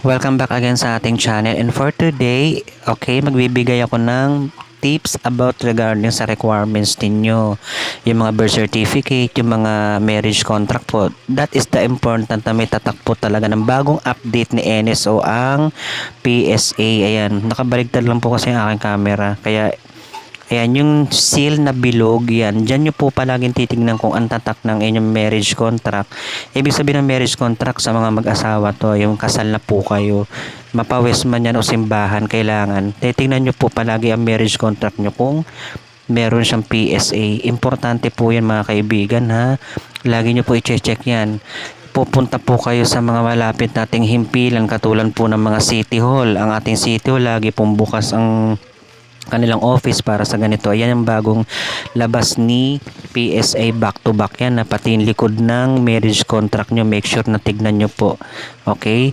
Welcome back again sa ating channel, and for today, magbibigay ako ng tips about regarding sa requirements ninyo. Yung mga birth certificate, yung mga marriage contract po. That is the important na may tatak po talaga ng bagong update ni NSO ang PSA. Ayan, nakabaligtad lang po kasi ang aking camera. Kaya ayan, yung seal na bilog, yan. Diyan nyo po palaging titignan kung ang tatak ng inyong marriage contract. Ibig sabihin ng marriage contract sa mga mag-asawa to, yung kasal na po kayo. Mapawis man yan o simbahan, kailangan. Titignan nyo po palagi ang marriage contract nyo kung meron siyang PSA. Importante po yan mga kaibigan ha. Lagi nyo po i-check yan. Pupunta po kayo sa mga malapit nating himpilan katulad po ng mga city hall. Ang ating city hall lagi pong bukas ang kanilang office para sa ganito. Ayan ang bagong labas ni PSA, back to back yan na pati yung likod ng marriage contract nyo, make sure na tignan nyo po. Okay?